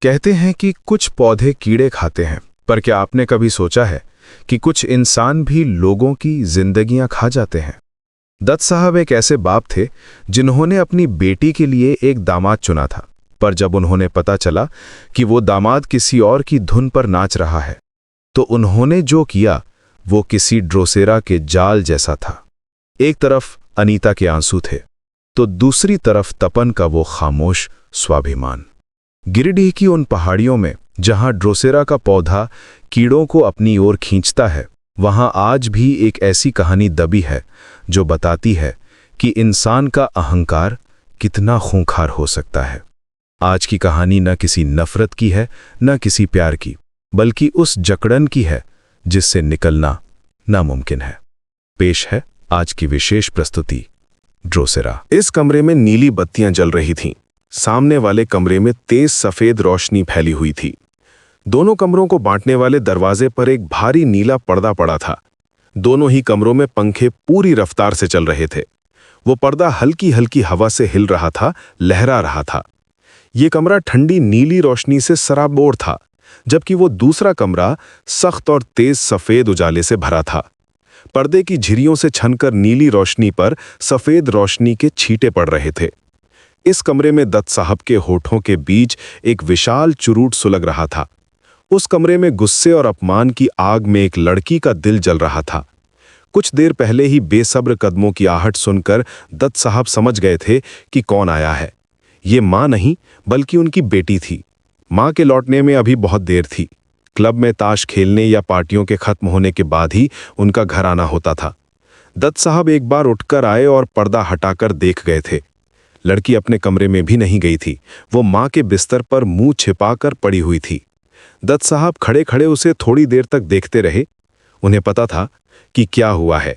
कहते हैं कि कुछ पौधे कीड़े खाते हैं, पर क्या आपने कभी सोचा है कि कुछ इंसान भी लोगों की जिंदगियां खा जाते हैं। दत्त साहब एक ऐसे बाप थे जिन्होंने अपनी बेटी के लिए एक दामाद चुना था, पर जब उन्होंने पता चला कि वो दामाद किसी और की धुन पर नाच रहा है, तो उन्होंने जो किया वो किसी ड्रोसेरा के जाल जैसा था। एक तरफ अनीता के आंसू थे, तो दूसरी तरफ तपन का वो खामोश स्वाभिमान। गिरिडीह की उन पहाड़ियों में जहां ड्रोसेरा का पौधा कीड़ों को अपनी ओर खींचता है, वहां आज भी एक ऐसी कहानी दबी है जो बताती है कि इंसान का अहंकार कितना खूंखार हो सकता है। आज की कहानी न किसी नफरत की है, न किसी प्यार की, बल्कि उस जकड़न की है जिससे निकलना नामुमकिन है। पेश है आज की विशेष प्रस्तुति, ड्रोसेरा। इस कमरे में नीली बत्तियां जल रही थीं। सामने वाले कमरे में तेज सफेद रोशनी फैली हुई थी। दोनों कमरों को बांटने वाले दरवाजे पर एक भारी नीला पर्दा पड़ा था। दोनों ही कमरों में पंखे पूरी रफ्तार से चल रहे थे। वो पर्दा हल्की हल्की हवा से हिल रहा था, लहरा रहा था। ये कमरा ठंडी नीली रोशनी से सराबोर था, जबकि वो दूसरा कमरा सख्त और तेज सफेद उजाले से भरा था। पर्दे की झिरियों से छनकर नीली रोशनी पर सफेद रोशनी के छींटे पड़ रहे थे। इस कमरे में दत्त साहब के होठों के बीच एक विशाल चुरूट सुलग रहा था। उस कमरे में गुस्से और अपमान की आग में एक लड़की का दिल जल रहा था। कुछ देर पहले ही बेसब्र कदमों की आहट सुनकर दत्त साहब समझ गए थे कि कौन आया है। ये मां नहीं, बल्कि उनकी बेटी थी। मां के लौटने में अभी बहुत देर थी। क्लब में ताश खेलने या पार्टियों के खत्म होने के बाद ही उनका घर आना होता था। दत्त साहब एक बार उठकर आए और पर्दा हटाकर देख गए थे। लड़की अपने कमरे में भी नहीं गई थी। वो मां के बिस्तर पर मुंह छिपाकर पड़ी हुई थी। दत्त साहब खड़े खड़े उसे थोड़ी देर तक देखते रहे। उन्हें पता था कि क्या हुआ है।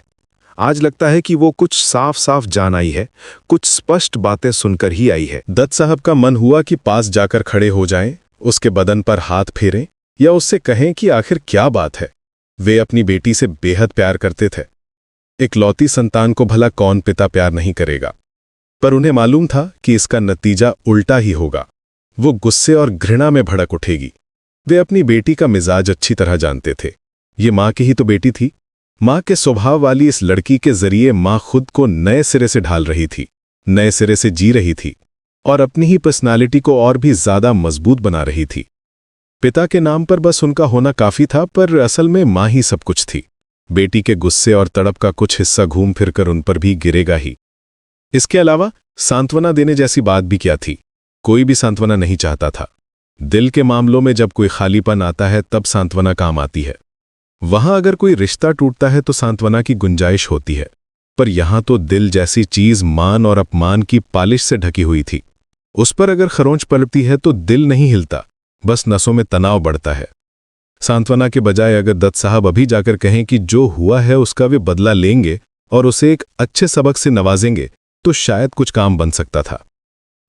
आज लगता है कि वो कुछ साफ साफ जान आई है, कुछ स्पष्ट बातें सुनकर ही आई है। दत्त साहब का मन हुआ कि पास जाकर खड़े हो जाएं, उसके बदन पर हाथ फेरें या उससे कहें कि आखिर क्या बात है। वे अपनी बेटी से बेहद प्यार करते थे। इकलौती संतान को भला कौन पिता प्यार नहीं करेगा, पर उन्हें मालूम था कि इसका नतीजा उल्टा ही होगा। वो गुस्से और घृणा में भड़क उठेगी। वे अपनी बेटी का मिजाज अच्छी तरह जानते थे। ये मां की ही तो बेटी थी। मां के स्वभाव वाली इस लड़की के जरिए मां खुद को नए सिरे से ढाल रही थी, नए सिरे से जी रही थी और अपनी ही पर्सनालिटी को और भी ज्यादा मजबूत बना रही थी। पिता के नाम पर बस उनका होना काफी था, पर असल में मां ही सब कुछ थी। बेटी के गुस्से और तड़प का कुछ हिस्सा घूम फिरकर उन पर भी गिरेगा ही। इसके अलावा सांत्वना देने जैसी बात भी क्या थी। कोई भी सांत्वना नहीं चाहता था। दिल के मामलों में जब कोई खालीपन आता है तब सांत्वना काम आती है। वहां अगर कोई रिश्ता टूटता है तो सांत्वना की गुंजाइश होती है, पर यहां तो दिल जैसी चीज मान और अपमान की पालिश से ढकी हुई थी। उस पर अगर खरोंच पड़ती है तो दिल नहीं हिलता, बस नसों में तनाव बढ़ता है। सांत्वना के बजाय अगर दत्त साहब अभी जाकर कहें कि जो हुआ है उसका वे बदला लेंगे और उसे एक अच्छे सबक से नवाजेंगे, तो शायद कुछ काम बन सकता था।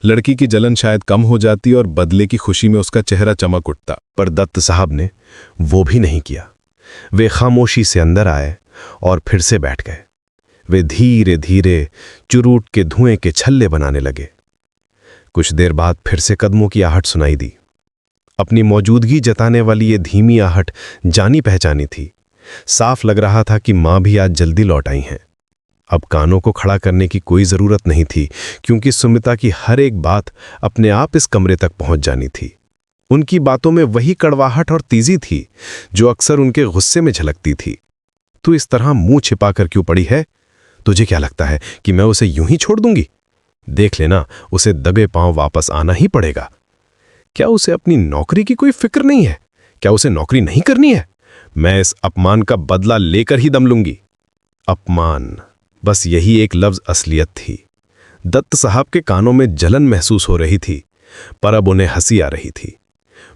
लड़की की जलन शायद कम हो जाती और बदले की खुशी में उसका चेहरा चमक उठता। पर दत्त साहब ने वो भी नहीं किया। वे खामोशी से अंदर आए और फिर से बैठ गए। वे धीरे धीरे चुरूट के धुएं के छल्ले बनाने लगे। कुछ देर बाद फिर से कदमों की आहट सुनाई दी। अपनी मौजूदगी जताने वाली ये धीमी आहट जानी पहचानी थी। साफ लग रहा था कि मां भी आज जल्दी लौट आई हैं। अब कानों को खड़ा करने की कोई जरूरत नहीं थी, क्योंकि सुमिता की हर एक बात अपने आप इस कमरे तक पहुंच जानी थी। उनकी बातों में वही कड़वाहट और तेजी थी जो अक्सर उनके गुस्से में झलकती थी। तू इस तरह मुंह छिपाकर क्यों पड़ी है? तुझे क्या लगता है कि मैं उसे यूं ही छोड़ दूंगी? देख लेना, उसे दबे पांव वापस आना ही पड़ेगा। क्या उसे अपनी नौकरी की कोई फिक्र नहीं है? क्या उसे नौकरी नहीं करनी है? मैं इस अपमान का बदला लेकर ही दम लूंगी। अपमान, बस यही एक लफ्ज असलियत थी। दत्त साहब के कानों में जलन महसूस हो रही थी, पर अब उन्हें हंसी आ रही थी।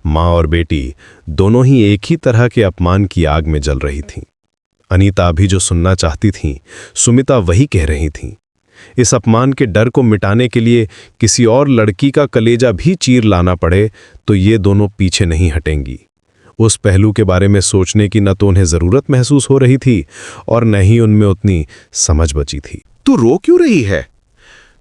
मां और बेटी दोनों ही एक ही तरह के अपमान की आग में जल रही थीं। अनीता भी जो सुनना चाहती थीं, सुमिता वही कह रही थीं। इस अपमान के डर को मिटाने के लिए किसी और लड़की का कलेजा भी चीर लाना पड़े तो ये दोनों पीछे नहीं हटेंगी। उस पहलू के बारे में सोचने की न तो उन्हें जरूरत महसूस हो रही थी और न ही उनमें उतनी समझ बची थी। तू रो क्यों रही है?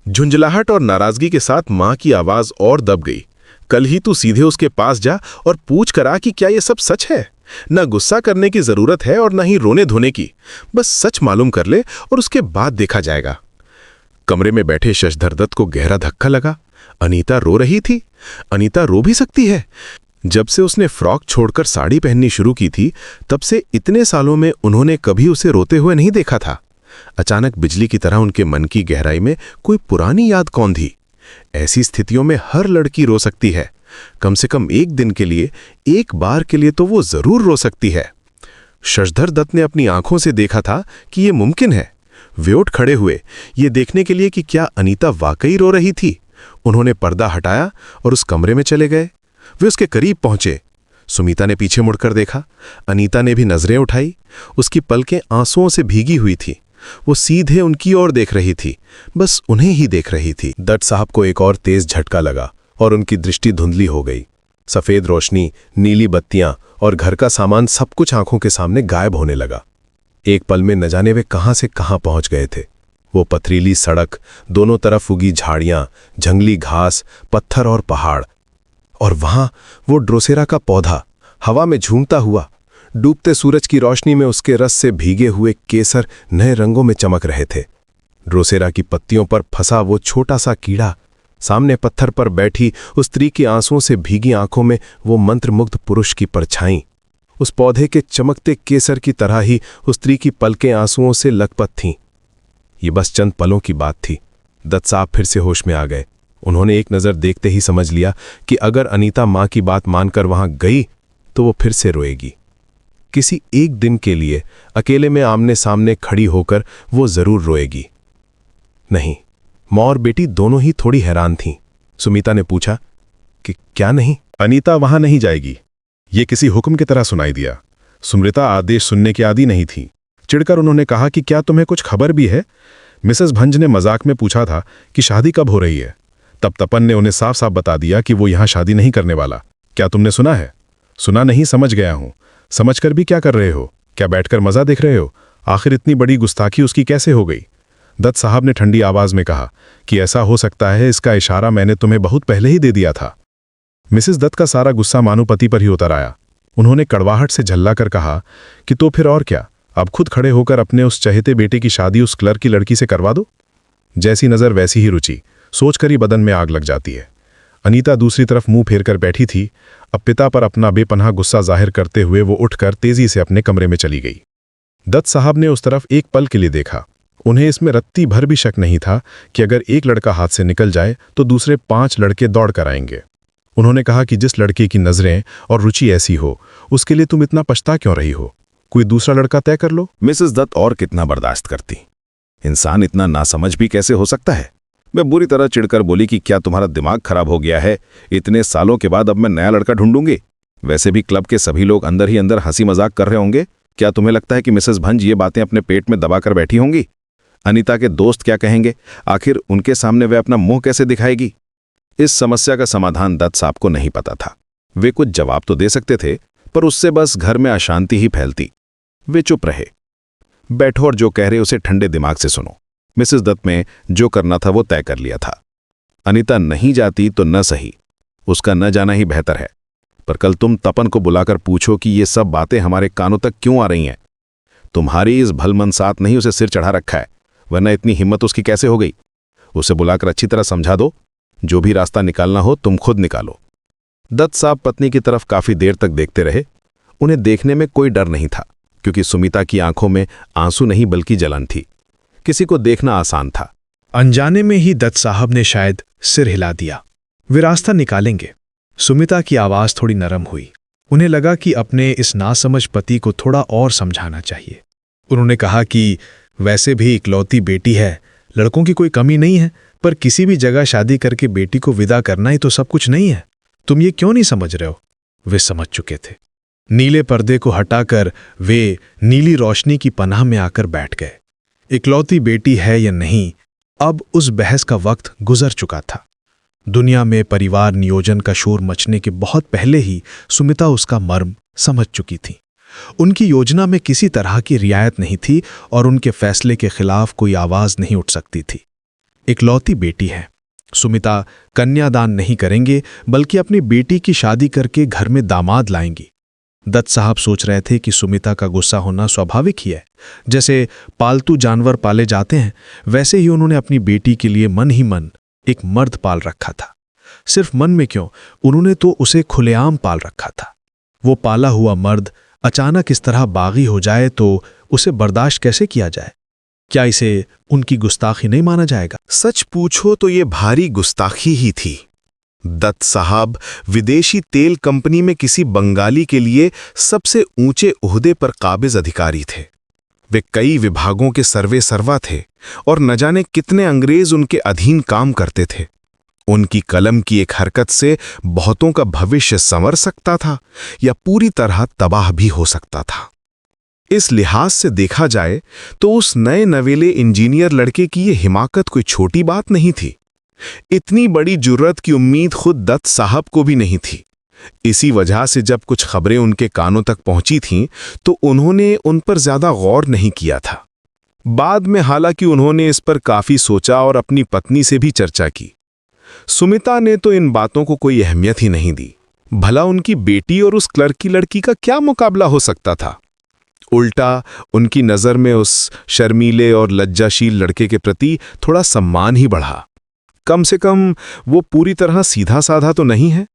झुंझलाहट और नाराजगी के साथ मां की आवाज और दब गई। कल ही तू सीधे उसके पास जा और पूछ करा कि क्या ये सब सच है। न गुस्सा करने की जरूरत है और न ही रोने धोने की, बस सच मालूम कर ले और उसके बाद देखा जाएगा। कमरे में बैठे शशधर दत्त को गहरा धक्का लगा। अनीता रो रही थी। अनीता रो भी सकती है। जब से उसने फ्रॉक छोड़कर साड़ी पहननी शुरू की थी, तब से इतने सालों में उन्होंने कभी उसे रोते हुए नहीं देखा था। अचानक बिजली की तरह उनके मन की गहराई में कोई पुरानी याद कौंधी। ऐसी स्थितियों में हर लड़की रो सकती है। कम से कम एक दिन के लिए, एक बार के लिए तो वो जरूर रो सकती है। शशधर दत्त ने अपनी आंखों से देखा था कि ये मुमकिन है। वे उठ खड़े हुए, ये देखने के लिए कि क्या अनीता वाकई रो रही थी। उन्होंने पर्दा हटाया और उस कमरे में चले गए। वे उसके करीब पहुंचे। सुमिता ने पीछे मुड़कर देखा। अनीता ने भी नजरें उठाई। उसकी पलकें आंसुओं से भीगी हुई थी। वो सीधे उनकी ओर देख रही थी, बस उन्हें ही देख रही थी। दत्त साहब को एक और तेज झटका लगा और उनकी दृष्टि धुंधली हो गई। सफेद रोशनी, नीली बत्तियां और घर का सामान सब कुछ आंखों के सामने गायब होने लगा। एक पल में न जाने वे कहां से कहां पहुंच गए थे। वो पथरीली सड़क, दोनों तरफ उगी झाड़ियां, जंगली घास, पत्थर और पहाड़, और वहां वो ड्रोसेरा का पौधा हवा में झूमता हुआ। डूबते सूरज की रोशनी में उसके रस से भीगे हुए केसर नए रंगों में चमक रहे थे। ड्रोसेरा की पत्तियों पर फंसा वो छोटा सा कीड़ा, सामने पत्थर पर बैठी उस स्त्री की आंसुओं से भीगी आंखों में वो मंत्रमुग्ध पुरुष की परछाई। उस पौधे के चमकते केसर की तरह ही उस स्त्री की पलकें आंसुओं से लकपत थीं। ये बस चंद पलों की बात थी। दत्त साहब फिर से होश में आ गए। उन्होंने एक नज़र देखते ही समझ लिया कि अगर अनीता मां की बात मानकर वहां गई तो वो फिर से रोएगी। किसी एक दिन के लिए अकेले में आमने सामने खड़ी होकर वो जरूर रोएगी। नहीं, मां और बेटी दोनों ही थोड़ी हैरान थीं। सुमिता ने पूछा कि क्या नहीं? अनीता वहां नहीं जाएगी, ये किसी हुक्म की तरह सुनाई दिया। सुमृता आदेश सुनने की आदी नहीं थी। चिढ़कर उन्होंने कहा कि क्या तुम्हें कुछ खबर भी है? मिसेस भंज ने मजाक में पूछा था कि शादी कब हो रही है। तब तपन ने उन्हें साफ साफ बता दिया कि वो यहां शादी नहीं करने वाला। क्या तुमने सुना है? सुना नहीं, समझ गया हूं। समझकर भी क्या कर रहे हो? क्या बैठकर मजा देख रहे हो? आखिर इतनी बड़ी गुस्ताखी उसकी कैसे हो गई? दत्त साहब ने ठंडी आवाज में कहा कि ऐसा हो सकता है, इसका इशारा मैंने तुम्हें बहुत पहले ही दे दिया था। मिसेस दत्त का सारा गुस्सा मानुपति पर ही उतर आया। उन्होंने कड़वाहट से झल्लाकर कहा कि तो फिर और क्या, अब खुद खड़े होकर अपने उस चहेते बेटे की शादी उस क्लर्क की लड़की से करवा दो। जैसी नजर वैसी ही रुचि, सोचकर ही बदन में आग लग जाती है। अनीता दूसरी तरफ मुंह फेरकर बैठी थी। अब पिता पर अपना बेपनाह गुस्सा जाहिर करते हुए वो उठकर तेजी से अपने कमरे में चली गई। दत्त साहब ने उस तरफ एक पल के लिए देखा। उन्हें इसमें रत्ती भर भी शक नहीं था कि अगर एक लड़का हाथ से निकल जाए तो दूसरे 5 लड़के दौड़ कर आएंगे। उन्होंने कहा कि जिस लड़के की नजरें और रुचि ऐसी हो, उसके लिए तुम इतना पछता क्यों रही हो? कोई दूसरा लड़का तय कर लो। मिसेस दत्त और कितना बर्दाश्त करती? इंसान इतना नासमझ भी कैसे हो सकता है? मैं बुरी तरह चिढ़कर बोली कि क्या तुम्हारा दिमाग खराब हो गया है? इतने सालों के बाद अब मैं नया लड़का ढूंढूंगी? वैसे भी क्लब के सभी लोग अंदर ही अंदर हंसी मजाक कर रहे होंगे। क्या तुम्हें लगता है कि मिसेस भंज ये बातें अपने पेट में दबाकर बैठी होंगी? अनीता के दोस्त क्या कहेंगे? आखिर उनके सामने वह अपना मुंह कैसे दिखाएगी? इस समस्या का समाधान दत्त साहब को नहीं पता था। वे कुछ जवाब तो दे सकते थे, पर उससे बस घर में अशांति ही फैलती। वे चुप रहे। बैठो और जो कह रहे उसे ठंडे दिमाग से सुनो। मिसेस दत्त में जो करना था वो तय कर लिया था। अनीता नहीं जाती तो न सही, उसका न जाना ही बेहतर है। पर कल तुम तपन को बुलाकर पूछो कि ये सब बातें हमारे कानों तक क्यों आ रही हैं। तुम्हारी इस भलमनसात नहीं उसे सिर चढ़ा रखा है, वरना इतनी हिम्मत उसकी कैसे हो गई? उसे बुलाकर अच्छी तरह समझा दो। जो भी रास्ता निकालना हो तुम खुद निकालो। दत्त साहब पत्नी की तरफ काफी देर तक देखते रहे। उन्हें देखने में कोई डर नहीं था, क्योंकि सुमिता की आंखों में आंसू नहीं बल्कि जलन थी। किसी को देखना आसान था। अनजाने में ही दत्त साहब ने शायद सिर हिला दिया। वे रास्ता निकालेंगे। सुमिता की आवाज थोड़ी नरम हुई। उन्हें लगा कि अपने इस नासमझ पति को थोड़ा और समझाना चाहिए। उन्होंने कहा कि वैसे भी इकलौती बेटी है, लड़कों की कोई कमी नहीं है, पर किसी भी जगह शादी करके बेटी को विदा करना ही तो सब कुछ नहीं है। तुम ये क्यों नहीं समझ रहे हो? वे समझ चुके थे। नीले पर्दे को हटाकर वे नीली रोशनी की पनाह में आकर बैठ गए। इकलौती बेटी है या नहीं, अब उस बहस का वक्त गुजर चुका था। दुनिया में परिवार नियोजन का शोर मचने के बहुत पहले ही सुमिता उसका मर्म समझ चुकी थी। उनकी योजना में किसी तरह की रियायत नहीं थी और उनके फैसले के खिलाफ कोई आवाज नहीं उठ सकती थी। इकलौती बेटी है, सुमिता कन्यादान नहीं करेंगे, बल्कि अपनी बेटी की शादी करके घर में दामाद लाएंगी। दत्त साहब सोच रहे थे कि सुमिता का गुस्सा होना स्वाभाविक ही है। जैसे पालतू जानवर पाले जाते हैं, वैसे ही उन्होंने अपनी बेटी के लिए मन ही मन एक मर्द पाल रखा था। सिर्फ मन में क्यों, उन्होंने तो उसे खुलेआम पाल रखा था। वो पाला हुआ मर्द अचानक इस तरह बागी हो जाए तो उसे बर्दाश्त कैसे किया जाए? क्या इसे उनकी गुस्ताखी नहीं माना जाएगा? सच पूछो तो ये भारी गुस्ताखी ही थी। दत्त साहब विदेशी तेल कंपनी में किसी बंगाली के लिए सबसे ऊंचे ओहदे पर काबिज अधिकारी थे। वे कई विभागों के सर्वे सर्वा थे और न जाने कितने अंग्रेज उनके अधीन काम करते थे। उनकी कलम की एक हरकत से बहुतों का भविष्य संवर सकता था या पूरी तरह तबाह भी हो सकता था। इस लिहाज से देखा जाए तो उस नए नवेले इंजीनियर लड़के की ये हिमाकत कोई छोटी बात नहीं थी। इतनी बड़ी जुर्रत की उम्मीद खुद दत्त साहब को भी नहीं थी। इसी वजह से जब कुछ खबरें उनके कानों तक पहुंची थीं तो उन्होंने उन पर ज्यादा गौर नहीं किया था। बाद में हालांकि उन्होंने इस पर काफी सोचा और अपनी पत्नी से भी चर्चा की। सुमिता ने तो इन बातों को कोई अहमियत ही नहीं दी। भला उनकी बेटी और उस क्लर्क की लड़की का क्या मुकाबला हो सकता था? उल्टा उनकी नजर में उस शर्मीले और लज्जाशील लड़के के प्रति थोड़ा सम्मान ही बढ़ा। कम से कम वो पूरी तरह सीधा साधा तो नहीं है।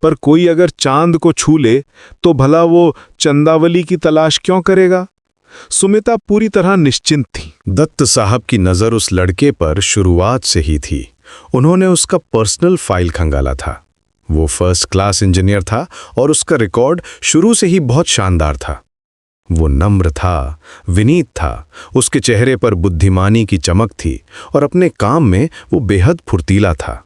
पर कोई अगर चांद को छू ले तो भला वो चंदावली की तलाश क्यों करेगा? सुमिता पूरी तरह निश्चिंत थी। दत्त साहब की नजर उस लड़के पर शुरुआत से ही थी। उन्होंने उसका पर्सनल फाइल खंगाला था। वो फर्स्ट क्लास इंजीनियर था और उसका रिकॉर्ड शुरू से ही बहुत शानदार था। वो नम्र था, विनीत था, उसके चेहरे पर बुद्धिमानी की चमक थी और अपने काम में वो बेहद फुर्तीला था।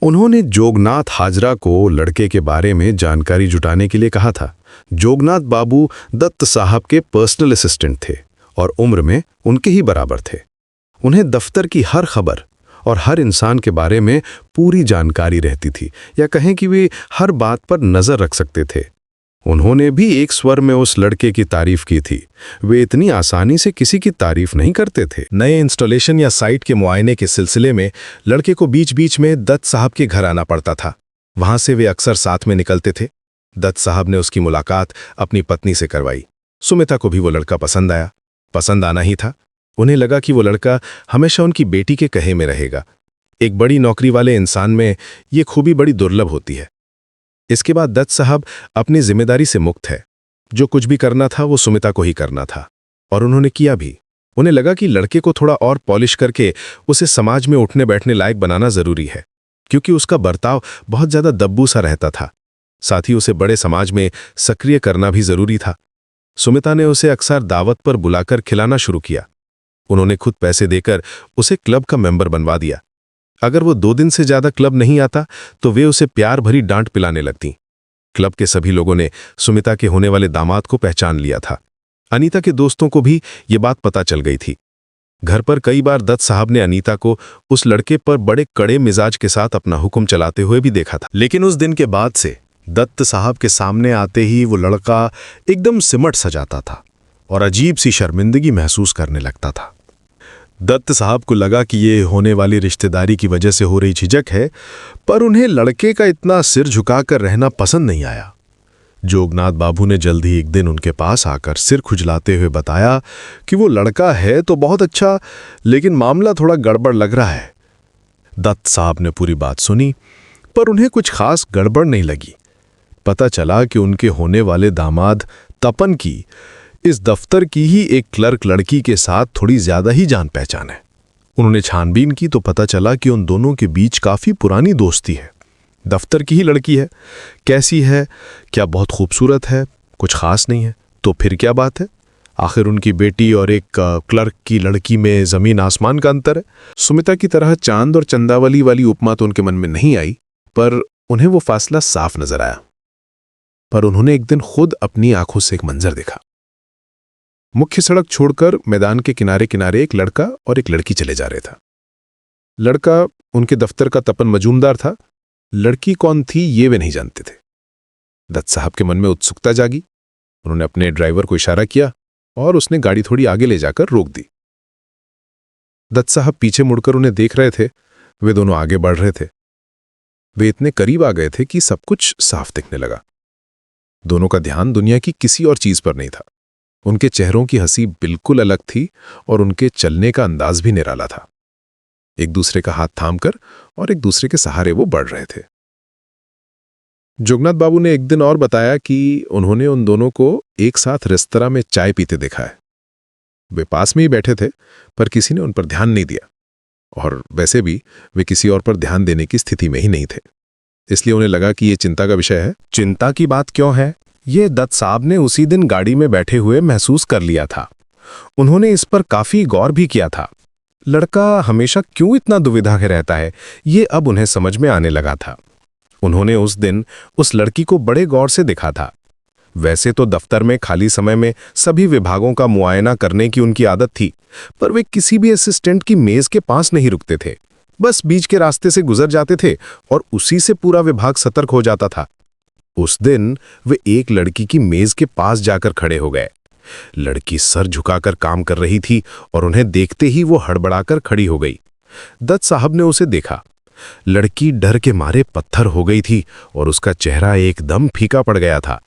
उन्होंने जोगनाथ हाजरा को लड़के के बारे में जानकारी जुटाने के लिए कहा था। जोगनाथ बाबू दत्त साहब के पर्सनल असिस्टेंट थे और उम्र में उनके ही बराबर थे। उन्हें दफ्तर की हर खबर और हर इंसान के बारे में पूरी जानकारी रहती थी, या कहें कि वे हर बात पर नजर रख सकते थे। उन्होंने भी एक स्वर में उस लड़के की तारीफ की थी। वे इतनी आसानी से किसी की तारीफ नहीं करते थे। नए इंस्टॉलेशन या साइट के मुआयने के सिलसिले में लड़के को बीच बीच में दत्त साहब के घर आना पड़ता था। वहां से वे अक्सर साथ में निकलते थे। दत्त साहब ने उसकी मुलाकात अपनी पत्नी से करवाई। सुमिता को भी वो लड़का पसंद आया। पसंद आना ही था। उन्हें लगा कि वो लड़का हमेशा उनकी बेटी के कहे में रहेगा। एक बड़ी नौकरी वाले इंसान में ये खूबी बड़ी दुर्लभ होती है। इसके बाद दत्त साहब अपनी जिम्मेदारी से मुक्त है। जो कुछ भी करना था वो सुमिता को ही करना था, और उन्होंने किया भी। उन्हें लगा कि लड़के को थोड़ा और पॉलिश करके उसे समाज में उठने बैठने लायक बनाना जरूरी है, क्योंकि उसका बर्ताव बहुत ज्यादा दब्बू सा रहता था। साथ ही उसे बड़े समाज में सक्रिय करना भी जरूरी था। सुमिता ने उसे अक्सर दावत पर बुलाकर खिलाना शुरू किया। उन्होंने खुद पैसे देकर उसे क्लब का मेंबर बनवा दिया। अगर वो 2 दिन से ज्यादा क्लब नहीं आता तो वे उसे प्यार भरी डांट पिलाने लगती। क्लब के सभी लोगों ने सुमिता के होने वाले दामाद को पहचान लिया था। अनीता के दोस्तों को भी ये बात पता चल गई थी। घर पर कई बार दत्त साहब ने अनीता को उस लड़के पर बड़े कड़े मिजाज के साथ अपना हुक्म चलाते हुए भी देखा था। लेकिन उस दिन के बाद से दत्त साहब के सामने आते ही वो लड़का एकदम सिमट सा जाता था और अजीब सी शर्मिंदगी महसूस करने लगता था। दत्त साहब को लगा कि ये होने वाली रिश्तेदारी की वजह से हो रही झिझक है, पर उन्हें लड़के का इतना सिर झुकाकर रहना पसंद नहीं आया। जोगनाथ बाबू ने जल्द ही एक दिन उनके पास आकर सिर खुजलाते हुए बताया कि वो लड़का है तो बहुत अच्छा, लेकिन मामला थोड़ा गड़बड़ लग रहा है। दत्त साहब ने पूरी बात सुनी, पर उन्हें कुछ खास गड़बड़ नहीं लगी। पता चला कि उनके होने वाले दामाद तपन की इस दफ्तर की ही एक क्लर्क लड़की के साथ थोड़ी ज्यादा ही जान पहचान है। उन्होंने छानबीन की तो पता चला कि उन दोनों के बीच काफी पुरानी दोस्ती है। दफ्तर की ही लड़की है। कैसी है? क्या बहुत खूबसूरत है? कुछ खास नहीं है तो फिर क्या बात है? आखिर उनकी बेटी और एक क्लर्क की लड़की में जमीन आसमान का अंतर है। सुमिता की तरह चांद और चंदावली वाली उपमा तो उनके मन में नहीं आई, पर उन्हें वो फासला साफ नजर आया। पर उन्होंने एक दिन खुद अपनी आंखों से एक मंजर देखा। मुख्य सड़क छोड़कर मैदान के किनारे किनारे एक लड़का और एक लड़की चले जा रहे था। लड़का उनके दफ्तर का तपन मजूमदार था। लड़की कौन थी ये वे नहीं जानते थे। दत्त साहब के मन में उत्सुकता जागी। उन्होंने अपने ड्राइवर को इशारा किया और उसने गाड़ी थोड़ी आगे ले जाकर रोक दी। दत्त साहब पीछे मुड़कर उन्हें देख रहे थे। वे दोनों आगे बढ़ रहे थे। वे इतने करीब आ गए थे कि सब कुछ साफ दिखने लगा। दोनों का ध्यान दुनिया की किसी और चीज पर नहीं था। उनके चेहरों की हंसी बिल्कुल अलग थी और उनके चलने का अंदाज भी निराला था। एक दूसरे का हाथ थामकर और एक दूसरे के सहारे वो बढ़ रहे थे। जुगनाथ बाबू ने एक दिन और बताया कि उन्होंने उन दोनों को एक साथ रेस्तरां में चाय पीते देखा है। वे पास में ही बैठे थे, पर किसी ने उन पर ध्यान नहीं दिया, और वैसे भी वे किसी और पर ध्यान देने की स्थिति में ही नहीं थे। इसलिए उन्हें लगा कि ये चिंता का विषय है। चिंता की बात क्यों है, ये दत्त साहब ने उसी दिन गाड़ी में बैठे हुए महसूस कर लिया था। उन्होंने इस पर काफी गौर भी किया था। लड़का हमेशा क्यों इतना दुविधा में रहता है, ये अब उन्हें समझ में आने लगा था। उन्होंने उस दिन उस लड़की को बड़े गौर से देखा था। वैसे तो दफ्तर में खाली समय में सभी विभागों का मुआयना करने की उनकी आदत थी, पर वे किसी भी असिस्टेंट की मेज के पास नहीं रुकते थे। बस बीच के रास्ते से गुजर जाते थे और उसी से पूरा विभाग सतर्क हो जाता था। उस दिन वे एक लड़की की मेज के पास जाकर खड़े हो गए। लड़की सर झुकाकर काम कर रही थी और उन्हें देखते ही वो हड़बड़ाकर खड़ी हो गई। दत्त साहब ने उसे देखा। लड़की डर के मारे पत्थर हो गई थी और उसका चेहरा एकदम फीका पड़ गया था।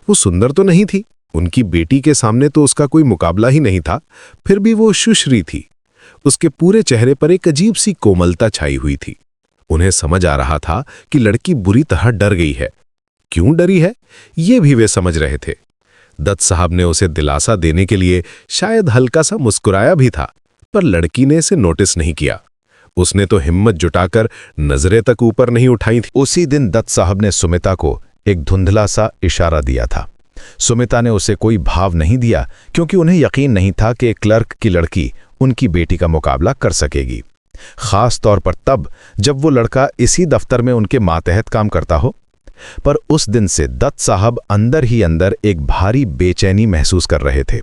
वो सुंदर तो नहीं थी, उनकी बेटी के सामने तो उसका कोई मुकाबला ही नहीं था, फिर भी वो सुश्री थी। उसके पूरे चेहरे पर एक अजीब सी कोमलता छाई हुई थी। उन्हें समझ आ रहा था कि लड़की बुरी तरह डर गई है। क्यों डरी है, ये भी वे समझ रहे थे। दत्त साहब ने उसे दिलासा देने के लिए शायद हल्का सा मुस्कुराया भी था, पर लड़की ने इसे नोटिस नहीं किया। उसने तो हिम्मत जुटाकर नजरें तक ऊपर नहीं उठाई थी। उसी दिन दत्त साहब ने सुमिता को एक धुंधला सा इशारा दिया था। सुमिता ने उसे कोई भाव नहीं दिया, क्योंकि उन्हें यकीन नहीं था कि एक क्लर्क की लड़की उनकी बेटी का मुकाबला कर सकेगी, खास तौर पर तब जब वो लड़का इसी दफ्तर में उनके मातहत काम करता हो। पर उस दिन से दत्त साहब अंदर ही अंदर एक भारी बेचैनी महसूस कर रहे थे।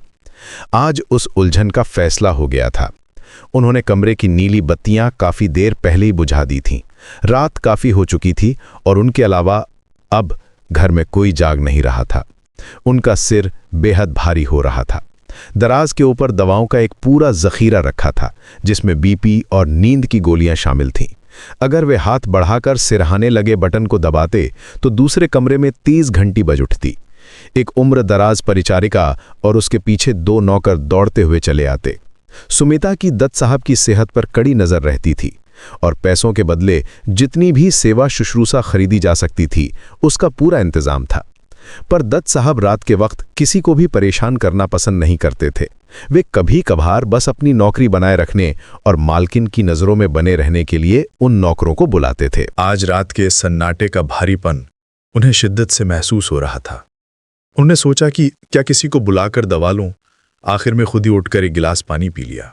आज उस उलझन का फैसला हो गया था। उन्होंने कमरे की नीली बत्तियां काफी देर पहले ही बुझा दी थीं। रात काफी हो चुकी थी और उनके अलावा अब घर में कोई जाग नहीं रहा था। उनका सिर बेहद भारी हो रहा था। दराज के ऊपर दवाओं का एक पूरा जखीरा रखा था, जिसमें बीपी और नींद की गोलियां शामिल थीं। अगर वे हाथ बढ़ाकर सिरहाने लगे बटन को दबाते तो दूसरे कमरे में 30 घंटी बज उठती। एक उम्र दराज परिचारिका और उसके पीछे 2 नौकर दौड़ते हुए चले आते। सुमिता की दत्त साहब की सेहत पर कड़ी नजर रहती थी और पैसों के बदले जितनी भी सेवा शुश्रूषा खरीदी जा सकती थी उसका पूरा इंतजाम था। पर दत्त साहब रात के वक्त किसी को भी परेशान करना पसंद नहीं करते थे। वे कभी कभार बस अपनी नौकरी बनाए रखने और मालकिन की नजरों में बने रहने के लिए उन नौकरों को बुलाते थे। आज रात के सन्नाटे का भारीपन उन्हें शिद्दत से महसूस हो रहा था। उन्होंने सोचा कि क्या किसी को बुलाकर दवा लूं। आखिर में खुद ही उठकर एक गिलास पानी पी लिया।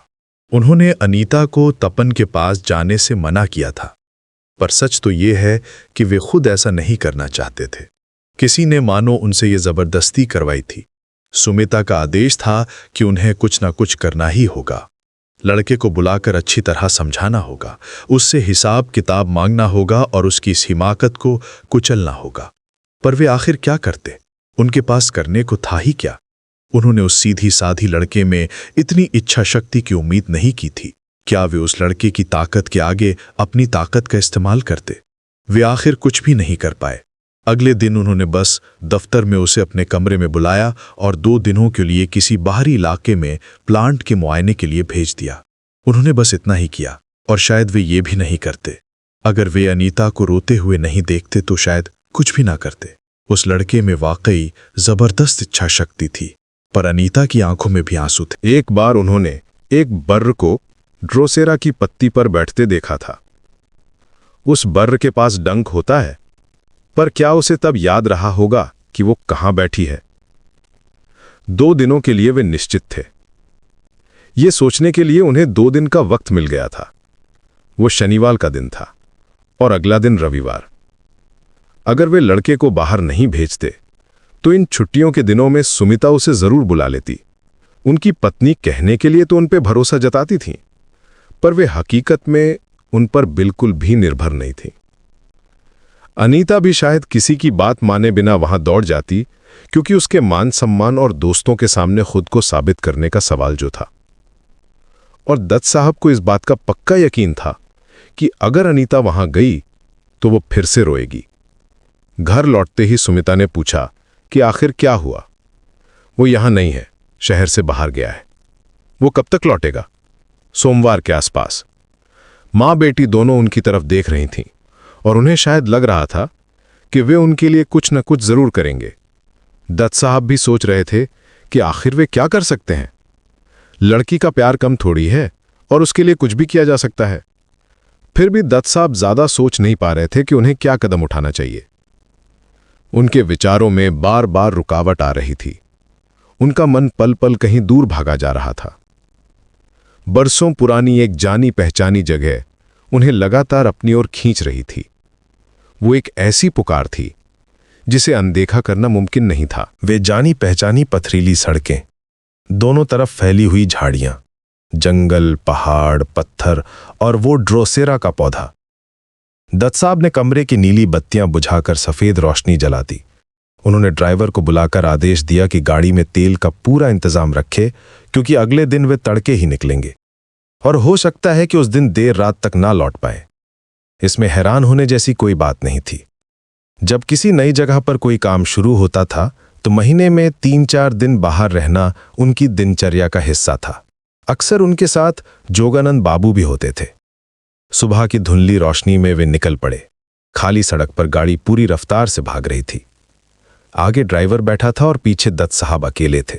उन्होंने अनीता को तपन के पास जाने से मना किया था, पर सच तो ये है कि वे खुद ऐसा नहीं करना चाहते थे। किसी ने मानो उनसे ये जबरदस्ती करवाई थी। सुमिता का आदेश था कि उन्हें कुछ ना कुछ करना ही होगा। लड़के को बुलाकर अच्छी तरह समझाना होगा, उससे हिसाब किताब मांगना होगा और उसकी इस हिमाकत को कुचलना होगा। पर वे आखिर क्या करते? उनके पास करने को था ही क्या? उन्होंने उस सीधी साधी लड़के में इतनी इच्छा शक्ति की उम्मीद नहीं की थी। क्या वे उस लड़के की ताकत के आगे अपनी ताकत का इस्तेमाल करते? वे आखिर कुछ भी नहीं कर पाए। अगले दिन उन्होंने बस दफ्तर में उसे अपने कमरे में बुलाया और 2 दिनों के लिए किसी बाहरी इलाके में प्लांट के मुआयने के लिए भेज दिया। उन्होंने बस इतना ही किया, और शायद वे ये भी नहीं करते। अगर वे अनीता को रोते हुए नहीं देखते तो शायद कुछ भी ना करते। उस लड़के में वाकई जबरदस्त इच्छा शक्ति थी, पर अनीता की आंखों में भी आंसू थे। एक बार उन्होंने एक बर्र को ड्रोसेरा की पत्ती पर बैठते देखा था। उस बर्र के पास डंक होता है, पर क्या उसे तब याद रहा होगा कि वो कहां बैठी है? 2 दिनों के लिए वे निश्चित थे। ये सोचने के लिए उन्हें 2 दिन का वक्त मिल गया था। वो शनिवार का दिन था और अगला दिन रविवार। अगर वे लड़के को बाहर नहीं भेजते तो इन छुट्टियों के दिनों में सुमिता उसे जरूर बुला लेती। उनकी पत्नी कहने के लिए तो उन पर भरोसा जताती थी, पर वे हकीकत में उन पर बिल्कुल भी निर्भर नहीं थी। अनीता भी शायद किसी की बात माने बिना वहां दौड़ जाती, क्योंकि उसके मान सम्मान और दोस्तों के सामने खुद को साबित करने का सवाल जो था। और दत्त साहब को इस बात का पक्का यकीन था कि अगर अनीता वहां गई तो वो फिर से रोएगी। घर लौटते ही सुमिता ने पूछा कि आखिर क्या हुआ। वो यहां नहीं है, शहर से बाहर गया है। वो कब तक लौटेगा? सोमवार के आसपास। मां बेटी दोनों उनकी तरफ देख रही थीं और उन्हें शायद लग रहा था कि वे उनके लिए कुछ न कुछ जरूर करेंगे। दत्त साहब भी सोच रहे थे कि आखिर वे क्या कर सकते हैं। लड़की का प्यार कम थोड़ी है और उसके लिए कुछ भी किया जा सकता है। फिर भी दत्त साहब ज्यादा सोच नहीं पा रहे थे कि उन्हें क्या कदम उठाना चाहिए। उनके विचारों में बार बार रुकावट आ रही थी। उनका मन पल पल कहीं दूर भागा जा रहा था। बरसों पुरानी एक जानी पहचानी जगह उन्हें लगातार अपनी ओर खींच रही थी। वो एक ऐसी पुकार थी जिसे अनदेखा करना मुमकिन नहीं था। वे जानी पहचानी पथरीली सड़कें, दोनों तरफ फैली हुई झाड़ियां, जंगल, पहाड़, पत्थर और वो ड्रोसेरा का पौधा। दत्त साहब ने कमरे की नीली बत्तियां बुझाकर सफेद रोशनी जला दी। उन्होंने ड्राइवर को बुलाकर आदेश दिया कि गाड़ी में तेल का पूरा इंतजाम रखे, क्योंकि अगले दिन वे तड़के ही निकलेंगे और हो सकता है कि उस दिन देर रात तक ना लौट पाए। इसमें हैरान होने जैसी कोई बात नहीं थी। जब किसी नई जगह पर कोई काम शुरू होता था तो महीने में 3-4 दिन बाहर रहना उनकी दिनचर्या का हिस्सा था। अक्सर उनके साथ जोगानंद बाबू भी होते थे। सुबह की धुंधली रोशनी में वे निकल पड़े। खाली सड़क पर गाड़ी पूरी रफ्तार से भाग रही थी। आगे ड्राइवर बैठा था और पीछे दत्त साहब अकेले थे।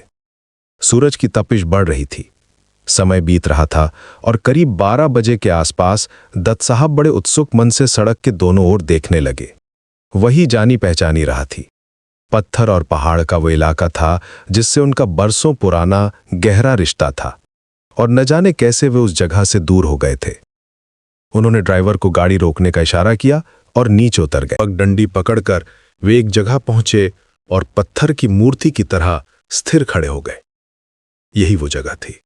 सूरज की तपिश बढ़ रही थी। समय बीत रहा था और करीब 12 बजे के आसपास दत्त साहब बड़े उत्सुक मन से सड़क के दोनों ओर देखने लगे। वही जानी पहचानी राह थी। पत्थर और पहाड़ का वो इलाका था जिससे उनका बरसों पुराना गहरा रिश्ता था, और न जाने कैसे वे उस जगह से दूर हो गए थे। उन्होंने ड्राइवर को गाड़ी रोकने का इशारा किया और नीचे उतर गए। पगडंडी पकड़कर वे एक जगह पहुंचे और पत्थर की मूर्ति की तरह स्थिर खड़े हो गए। यही वो जगह थी।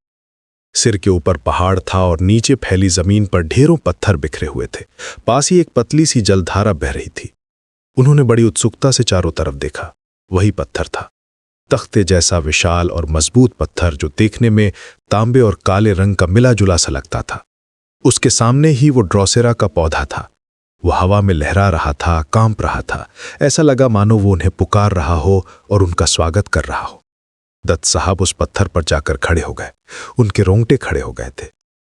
सिर के ऊपर पहाड़ था और नीचे फैली जमीन पर ढेरों पत्थर बिखरे हुए थे। पास ही एक पतली सी जलधारा बह रही थी। उन्होंने बड़ी उत्सुकता से चारों तरफ देखा। वही पत्थर था, तख्ते जैसा विशाल और मजबूत पत्थर जो देखने में तांबे और काले रंग का मिला जुला सा लगता था। उसके सामने ही वो ड्रोसेरा का पौधा था। वो हवा में लहरा रहा था, कांप रहा था। ऐसा लगा मानो वो उन्हें पुकार रहा हो और उनका स्वागत कर रहा हो। दत्त साहब उस पत्थर पर जाकर खड़े हो गए। उनके रोंगटे खड़े हो गए थे।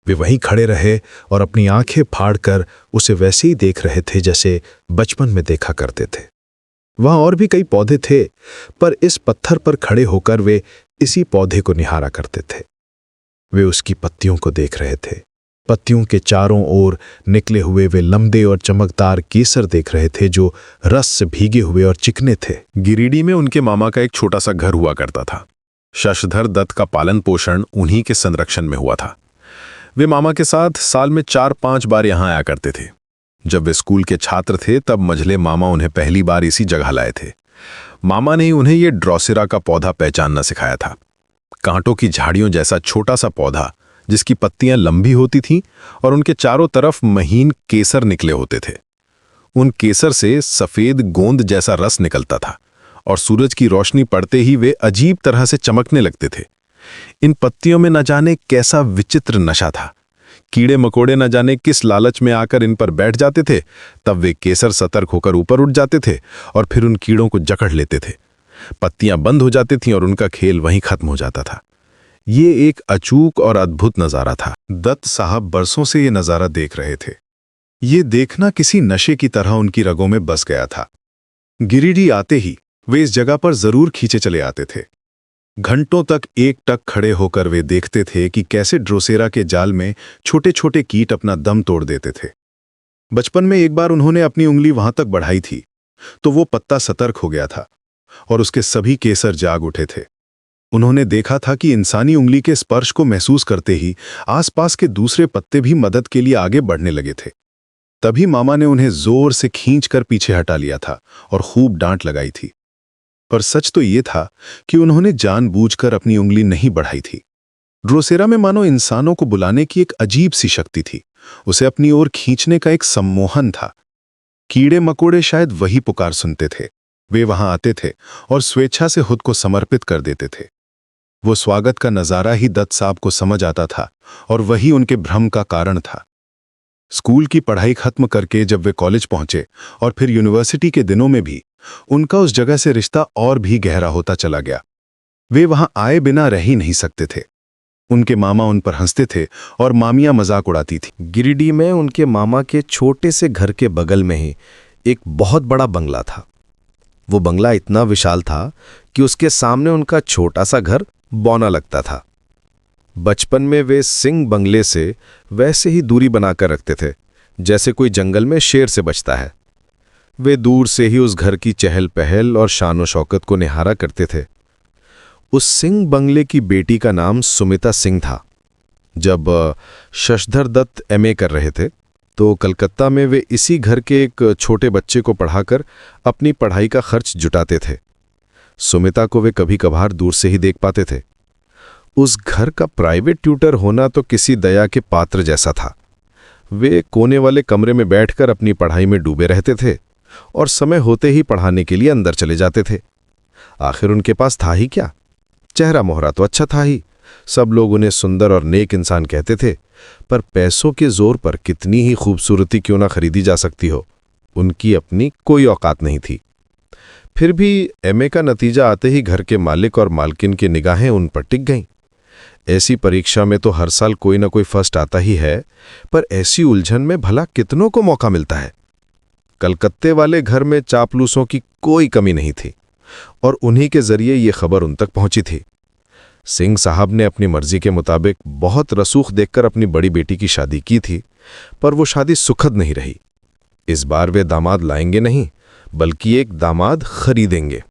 वे वहीं खड़े रहे और अपनी आंखें फाड़कर उसे वैसे ही देख रहे थे जैसे बचपन में देखा करते थे। वहां और भी कई पौधे थे, पर इस पत्थर पर खड़े होकर वे इसी पौधे को निहारा करते थे। वे उसकी पत्तियों को देख रहे थे। पत्तियों के चारों ओर निकले हुए वे लंबे और चमकदार केसर देख रहे थे जो रस से भीगे हुए और चिकने थे। गिरिडीह में उनके मामा का एक छोटा सा घर हुआ करता था। शशधर दत्त का पालन पोषण उन्हीं के संरक्षण में हुआ था। वे मामा के साथ साल में 4-5 बार यहां आया करते थे। जब वे स्कूल के छात्र थे तब मझले मामा उन्हें पहली बार इसी जगह लाए थे। मामा ने उन्हें ये ड्रोसेरा का पौधा पहचानना सिखाया था। कांटों की झाड़ियों जैसा छोटा सा पौधा जिसकी पत्तियां लंबी होती थीं और उनके चारों तरफ महीन केसर निकले होते थे। उन केसर से सफेद गोंद जैसा रस निकलता था और सूरज की रोशनी पड़ते ही वे अजीब तरह से चमकने लगते थे। इन पत्तियों में न जाने कैसा विचित्र नशा था। कीड़े मकोड़े न जाने किस लालच में आकर इन पर बैठ जाते थे। तब वे केसर सतर्क होकर ऊपर उठ जाते थे और फिर उन कीड़ों को जकड़ लेते थे। पत्तियां बंद हो जाती थीं और उनका खेल वहीं खत्म हो जाता था। ये एक अचूक और अद्भुत नजारा था। दत्त साहब बरसों से ये नजारा देख रहे थे। ये देखना किसी नशे की तरह उनकी रगों में बस गया था। गिरिडीह आते ही वे इस जगह पर जरूर खींचे चले आते थे। घंटों तक एक टक खड़े होकर वे देखते थे कि कैसे ड्रोसेरा के जाल में छोटे छोटे कीट अपना दम तोड़ देते थे। बचपन में एक बार उन्होंने अपनी उंगली वहां तक बढ़ाई थी तो वो पत्ता सतर्क हो गया था और उसके सभी केसर जाग उठे थे। उन्होंने देखा था कि इंसानी उंगली के स्पर्श को महसूस करते ही आसपास के दूसरे पत्ते भी मदद के लिए आगे बढ़ने लगे थे। तभी मामा ने उन्हें जोर से खींचकर पीछे हटा लिया था और खूब डांट लगाई थी। पर सच तो ये था कि उन्होंने जानबूझकर अपनी उंगली नहीं बढ़ाई थी। ड्रोसेरा में मानो इंसानों को बुलाने की एक अजीब सी शक्ति थी। उसे अपनी ओर खींचने का एक सम्मोहन था। कीड़े मकोड़े शायद वही पुकार सुनते थे। वे वहां आते थे और स्वेच्छा से खुद को समर्पित कर देते थे। वो स्वागत का नजारा ही दत्त साहब को समझ आता था और वही उनके भ्रम का कारण था। स्कूल की पढ़ाई खत्म करके जब वे कॉलेज पहुंचे और फिर यूनिवर्सिटी के दिनों में भी उनका उस जगह से रिश्ता और भी गहरा होता चला गया। वे वहां आए बिना रह ही नहीं सकते थे। उनके मामा उन पर हंसते थे और मामियां मजाक उड़ाती थी। गिरिडीह में उनके मामा के छोटे से घर के बगल में ही एक बहुत बड़ा बंगला था। वो बंगला इतना विशाल था कि उसके सामने उनका छोटा सा घर बौना लगता था। बचपन में वे सिंह बंगले से वैसे ही दूरी बनाकर रखते थे जैसे कोई जंगल में शेर से बचता है। वे दूर से ही उस घर की चहल पहल और शान शौकत को निहारा करते थे। उस सिंह बंगले की बेटी का नाम सुमिता सिंह था। जब शशधर दत्त एमए कर रहे थे तो कलकत्ता में वे इसी घर के एक छोटे बच्चे को पढ़ाकर अपनी पढ़ाई का खर्च जुटाते थे। सुमिता को वे कभी कभार दूर से ही देख पाते थे। उस घर का प्राइवेट ट्यूटर होना तो किसी दया के पात्र जैसा था। वे कोने वाले कमरे में बैठकर अपनी पढ़ाई में डूबे रहते थे और समय होते ही पढ़ाने के लिए अंदर चले जाते थे। आखिर उनके पास था ही क्या? चेहरा मोहरा तो अच्छा था ही, सब लोग उन्हें सुंदर और नेक इंसान कहते थे, पर पैसों के जोर पर कितनी ही खूबसूरती क्यों ना खरीदी जा सकती हो, उनकी अपनी कोई औकात नहीं थी। फिर भी एमए का नतीजा आते ही घर के मालिक और मालकिन की निगाहें उन पर टिक गईं। ऐसी परीक्षा में तो हर साल कोई ना कोई फर्स्ट आता ही है, पर ऐसी उलझन में भला कितनों को मौका मिलता है। कलकत्ते वाले घर में चापलूसों की कोई कमी नहीं थी और उन्हीं के जरिए ये खबर उन तक पहुंची थी। सिंह साहब ने अपनी मर्जी के मुताबिक बहुत रसूख देखकर अपनी बड़ी बेटी की शादी की थी, पर वो शादी सुखद नहीं रही। इस बार वे दामाद लाएंगे नहीं, बल्कि एक दामाद खरीदेंगे।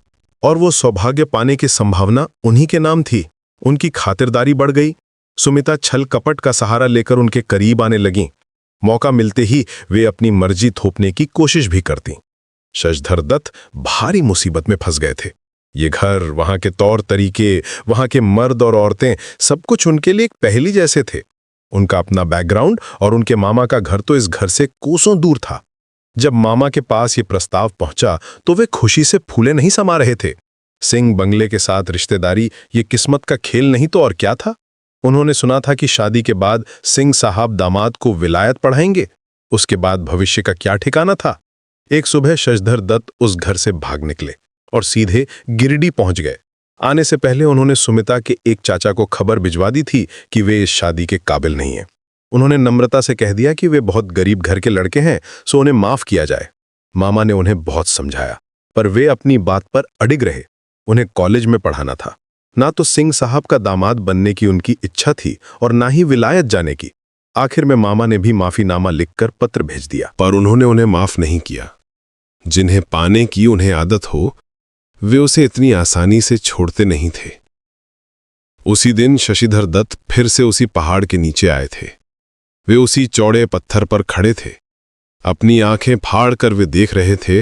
और वो सौभाग्य पाने की संभावना उन्हीं के नाम थी। उनकी खातिरदारी बढ़ गई। सुमिता छल कपट का सहारा लेकर उनके करीब आने लगीं। मौका मिलते ही वे अपनी मर्जी थोपने की कोशिश भी करतीं। शशधर दत्त भारी मुसीबत में फंस गए थे। ये घर, वहां के तौर तरीके, वहां के मर्द और औरतें, सब कुछ उनके लिए एक पहेली जैसे थे। उनका अपना बैकग्राउंड और उनके मामा का घर तो इस घर से कोसों दूर था। जब मामा के पास ये प्रस्ताव पहुंचा तो वे खुशी से फूले नहीं समा रहे थे। सिंह बंगले के साथ रिश्तेदारी ये किस्मत का खेल नहीं तो और क्या था। उन्होंने सुना था कि शादी के बाद सिंह साहब दामाद को विलायत पढ़ाएंगे। उसके बाद भविष्य का क्या ठिकाना था। एक सुबह शशधर दत्त उस घर से भाग निकले और सीधे गिरिडीह पहुंच गए। आने से पहले उन्होंने सुमिता के एक चाचा को खबर भिजवा दी थी कि वे इस शादी के काबिल नहीं हैं। उन्होंने नम्रता से कह दिया कि वे बहुत गरीब घर के लड़के हैं, सो उन्हें माफ किया जाए। मामा ने उन्हें बहुत समझाया, पर वे अपनी बात पर अडिग रहे। उन्हें कॉलेज में पढ़ाना था। ना तो सिंह साहब का दामाद बनने की उनकी इच्छा थी और ना ही विलायत जाने की। आखिर में मामा ने भी माफीनामा लिखकर पत्र भेज दिया, पर उन्होंने उन्हें माफ नहीं किया। जिन्हें पाने की उन्हें आदत हो, वे उसे इतनी आसानी से छोड़ते नहीं थे। उसी दिन शशिधर दत्त फिर से उसी पहाड़ के नीचे आए थे। वे उसी चौड़े पत्थर पर खड़े थे। अपनी आंखें फाड़ कर वे देख रहे थे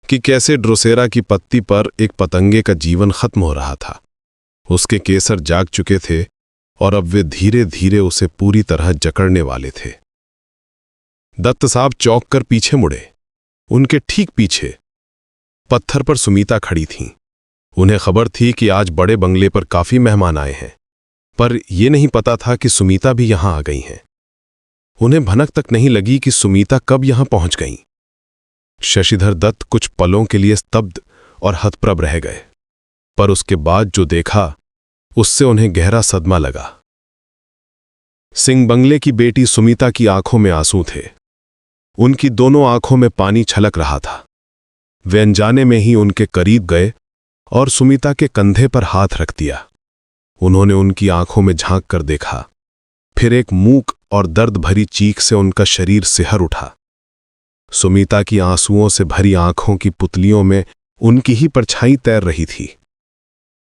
कि कैसे ड्रोसेरा की पत्ती पर एक पतंगे का जीवन खत्म हो रहा था। उसके केसर जाग चुके थे और अब वे धीरे धीरे उसे पूरी तरह जकड़ने वाले थे। दत्त साहब चौंक कर पीछे मुड़े। उनके ठीक पीछे पत्थर पर सुमीता खड़ी थीं। उन्हें खबर थी कि आज बड़े बंगले पर काफी मेहमान आए हैं, पर यह नहीं पता था कि सुमीता भी यहां आ गई हैं। उन्हें भनक तक नहीं लगी कि सुमीता कब यहां पहुंच गईं। शशिधर दत्त कुछ पलों के लिए स्तब्ध और हतप्रभ रह गए, पर उसके बाद जो देखा उससे उन्हें गहरा सदमा लगा। सिंह बंगले की बेटी सुमीता की आंखों में आंसू थे। उनकी दोनों आंखों में पानी छलक रहा था। वे अनजाने में ही उनके करीब गए और सुमीता के कंधे पर हाथ रख दिया। उन्होंने उनकी आंखों में झांक कर देखा, फिर एक मूक और दर्द भरी चीख से उनका शरीर सिहर उठा। सुमीता की आंसुओं से भरी आंखों की पुतलियों में उनकी ही परछाई तैर रही थी।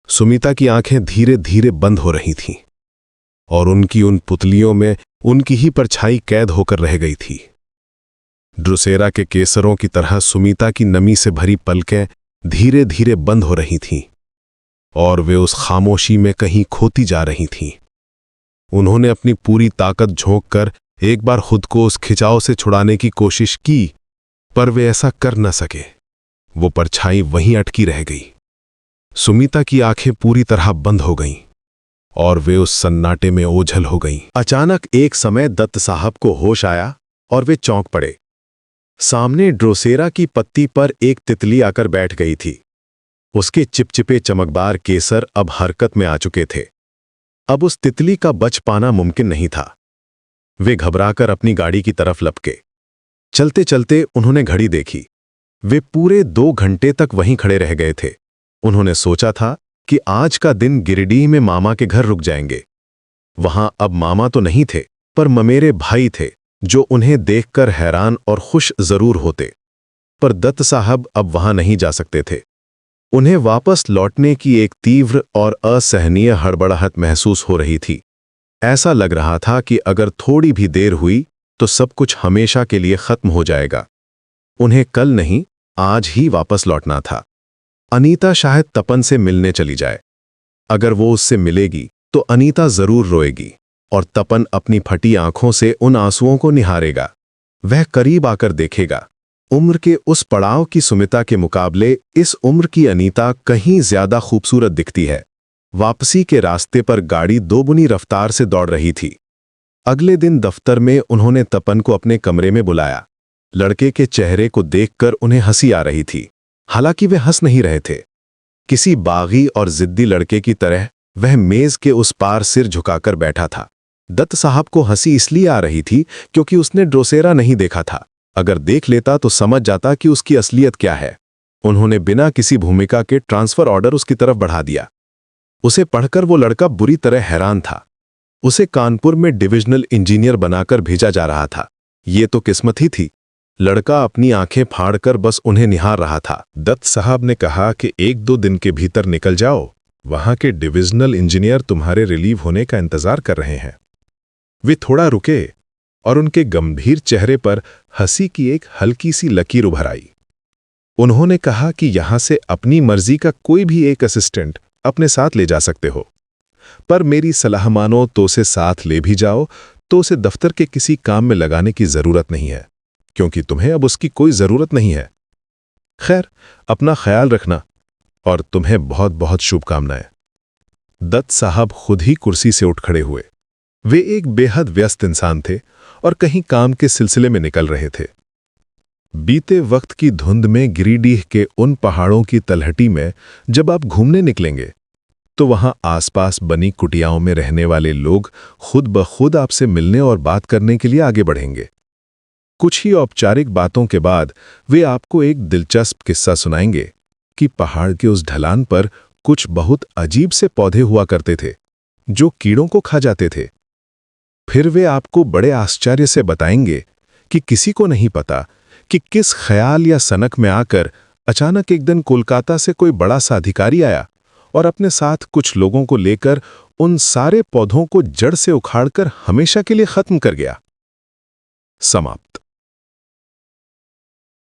सुमीता की आंखें धीरे धीरे बंद हो रही थीं और उनकी उन पुतलियों में उनकी ही परछाई कैद होकर रह गई थी। ड्रोसेरा के केसरों की तरह सुमीता की नमी से भरी पलकें धीरे धीरे बंद हो रही थीं और वे उस खामोशी में कहीं खोती जा रही थीं। उन्होंने अपनी पूरी ताकत झोंककर एक बार खुद को उस खिंचाव से छुड़ाने की कोशिश की, पर वे ऐसा कर न सके। वो परछाई वहीं अटकी रह गई। सुमीता की आंखें पूरी तरह बंद हो गईं और वे उस सन्नाटे में ओझल हो गईं। अचानक एक समय दत्त साहब को होश आया और वे चौंक पड़े। सामने ड्रोसेरा की पत्ती पर एक तितली आकर बैठ गई थी। उसके चिपचिपे चमकदार केसर अब हरकत में आ चुके थे। अब उस तितली का बच पाना मुमकिन नहीं था। वे घबराकर अपनी गाड़ी की तरफ लपके। चलते चलते उन्होंने घड़ी देखी। वे पूरे 2 घंटे तक वहीं खड़े रह गए थे। उन्होंने सोचा था कि आज का दिन गिरिडीह में मामा के घर रुक जाएंगे। वहां अब मामा तो नहीं थे, पर ममेरे भाई थे जो उन्हें देखकर हैरान और खुश जरूर होते। पर दत्त साहब अब वहां नहीं जा सकते थे। उन्हें वापस लौटने की एक तीव्र और असहनीय हड़बड़ाहट महसूस हो रही थी। ऐसा लग रहा था कि अगर थोड़ी भी देर हुई तो सब कुछ हमेशा के लिए खत्म हो जाएगा। उन्हें कल नहीं, आज ही वापस लौटना था। अनीता शायद तपन से मिलने चली जाए। अगर वो उससे मिलेगी तो अनीता जरूर रोएगी और तपन अपनी फटी आंखों से उन आंसुओं को निहारेगा। वह करीब आकर देखेगा। उम्र के उस पड़ाव की सुमिता के मुकाबले इस उम्र की अनीता कहीं ज्यादा खूबसूरत दिखती है। वापसी के रास्ते पर गाड़ी दोगुनी रफ्तार से दौड़ रही थी। अगले दिन दफ्तर में उन्होंने तपन को अपने कमरे में बुलाया। लड़के के चेहरे को देखकर उन्हें हंसी आ रही थी। हालांकि वे हंस नहीं रहे थे। किसी बागी और जिद्दी लड़के की तरह वह मेज के उस पार सिर झुकाकर बैठा था। दत्त साहब को हंसी इसलिए आ रही थी क्योंकि उसने ड्रोसेरा नहीं देखा था। अगर देख लेता तो समझ जाता कि उसकी असलियत क्या है। उन्होंने बिना किसी भूमिका के ट्रांसफर ऑर्डर उसकी तरफ बढ़ा दिया। उसे पढ़कर वो लड़का बुरी तरह हैरान था। उसे कानपुर में डिविजनल इंजीनियर बनाकर भेजा जा रहा था। ये तो किस्मत ही थी। लड़का अपनी आंखें फाड़कर बस उन्हें निहार रहा था। दत्त साहब ने कहा कि 1-2 दिन के भीतर निकल जाओ, वहां के डिविजनल इंजीनियर तुम्हारे रिलीव होने का इंतजार कर रहे हैं। वे थोड़ा रुके और उनके गंभीर चेहरे पर हंसी की एक हल्की सी लकीर उभर आई। उन्होंने कहा कि यहां से अपनी मर्जी का कोई भी एक असिस्टेंट अपने साथ ले जा सकते हो, पर मेरी सलाह मानो तो उसे साथ ले भी जाओ तो उसे दफ्तर के किसी काम में लगाने की जरूरत नहीं है, क्योंकि तुम्हें अब उसकी कोई जरूरत नहीं है। खैर, अपना ख्याल रखना और तुम्हें बहुत बहुत शुभकामनाएं। दत्त साहब खुद ही कुर्सी से उठ खड़े हुए। वे एक बेहद व्यस्त इंसान थे और कहीं काम के सिलसिले में निकल रहे थे। बीते वक्त की धुंध में गिरिडीह के उन पहाड़ों की तलहटी में जब आप घूमने निकलेंगे तो वहां आसपास बनी कुटियाओं में रहने वाले लोग खुद ब खुद आपसे मिलने और बात करने के लिए आगे बढ़ेंगे। कुछ ही औपचारिक बातों के बाद वे आपको एक दिलचस्प किस्सा सुनाएंगे कि पहाड़ के उस ढलान पर कुछ बहुत अजीब से पौधे हुआ करते थे जो कीड़ों को खा जाते थे। फिर वे आपको बड़े आश्चर्य से बताएंगे कि किसी को नहीं पता कि किस ख्याल या सनक में आकर अचानक एक दिन कोलकाता से कोई बड़ा सा अधिकारी आया और अपने साथ कुछ लोगों को लेकर उन सारे पौधों को जड़ से उखाड़कर हमेशा के लिए खत्म कर गया। समाप्त।